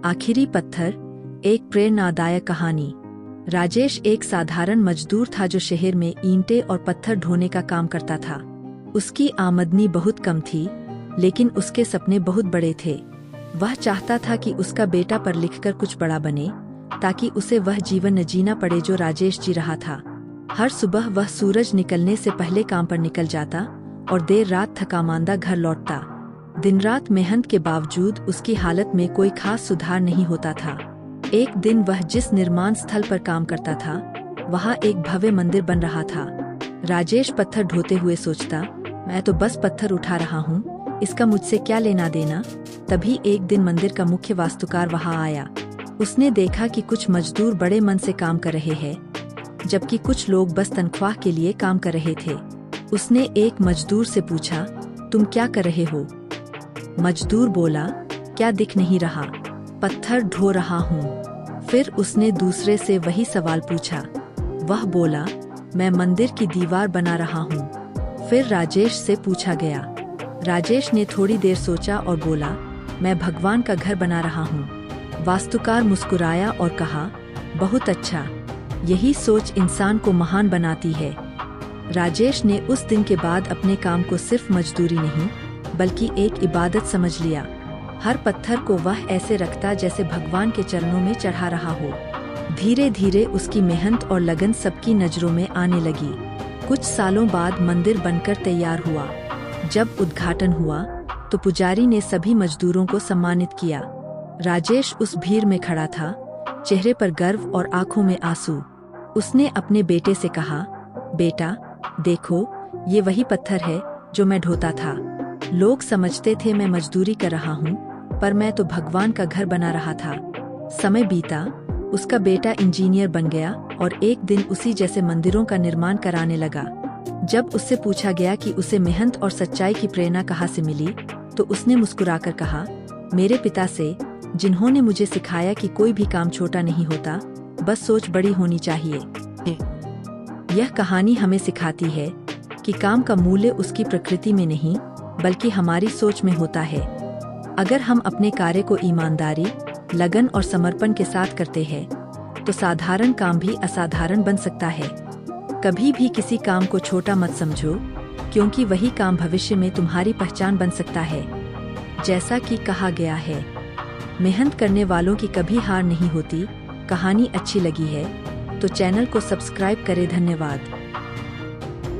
आखिरी पत्थर, एक प्रेरणादायक कहानी। राजेश एक साधारण मजदूर था जो शहर में ईंटें और पत्थर ढोने का काम करता था। उसकी आमदनी बहुत कम थी, लेकिन उसके सपने बहुत बड़े थे। वह चाहता था कि उसका बेटा पढ़ लिखकर कुछ बड़ा बने, ताकि उसे वह जीवन न जीना पड़े जो राजेश जी रहा था। हर सुबह वह सूरज निकलने से पहले काम पर निकल जाता और देर रात थकामांदा घर लौटता। दिन रात मेहनत के बावजूद उसकी हालत में कोई खास सुधार नहीं होता था। एक दिन वह जिस निर्माण स्थल पर काम करता था, वहाँ एक भव्य मंदिर बन रहा था। राजेश पत्थर ढोते हुए सोचता, मैं तो बस पत्थर उठा रहा हूँ, इसका मुझसे क्या लेना देना। तभी एक दिन मंदिर का मुख्य वास्तुकार वहाँ आया। उसने देखा कि कुछ मजदूर बड़े मन से काम कर रहे हैं, जबकि कुछ लोग बस तनख्वाह के लिए काम कर रहे थे। उसने एक मजदूर से पूछा, तुम क्या कर रहे हो? मजदूर बोला, क्या दिख नहीं रहा? पत्थर ढो रहा हूँ। फिर उसने दूसरे से वही सवाल पूछा। वह बोला, मैं मंदिर की दीवार बना रहा हूँ। फिर राजेश से पूछा गया। राजेश ने थोड़ी देर सोचा और बोला, मैं भगवान का घर बना रहा हूँ। वास्तुकार मुस्कुराया और कहा, बहुत अच्छा, यही सोच इंसान को महान बनाती है। राजेश ने उस दिन के बाद अपने काम को सिर्फ मजदूरी नहीं, बल्कि एक इबादत समझ लिया। हर पत्थर को वह ऐसे रखता जैसे भगवान के चरणों में चढ़ा रहा हो। धीरे धीरे उसकी मेहनत और लगन सबकी नजरों में आने लगी। कुछ सालों बाद मंदिर बनकर तैयार हुआ। जब उद्घाटन हुआ तो पुजारी ने सभी मजदूरों को सम्मानित किया। राजेश उस भीड़ में खड़ा था, चेहरे पर गर्व और आंखों में आंसू। उसने अपने बेटे से कहा, बेटा देखो, ये वही पत्थर है जो मैं ढोता था। लोग समझते थे मैं मजदूरी कर रहा हूँ, पर मैं तो भगवान का घर बना रहा था। समय बीता, उसका बेटा इंजीनियर बन गया और एक दिन उसी जैसे मंदिरों का निर्माण कराने लगा। जब उससे पूछा गया कि उसे मेहनत और सच्चाई की प्रेरणा कहाँ से मिली, तो उसने मुस्कुराकर कहा, मेरे पिता से, जिन्होंने मुझे सिखाया कि कोई भी काम छोटा नहीं होता, बस सोच बड़ी होनी चाहिए। यह कहानी हमें सिखाती है कि काम का मूल्य उसकी प्रकृति में नहीं, बल्कि हमारी सोच में होता है। अगर हम अपने कार्य को ईमानदारी, लगन और समर्पण के साथ करते हैं, तो साधारण काम भी असाधारण बन सकता है। कभी भी किसी काम को छोटा मत समझो, क्योंकि वही काम भविष्य में तुम्हारी पहचान बन सकता है। जैसा कि कहा गया है, मेहनत करने वालों की कभी हार नहीं होती। कहानी अच्छी लगी है तो चैनल को सब्सक्राइब करें। धन्यवाद।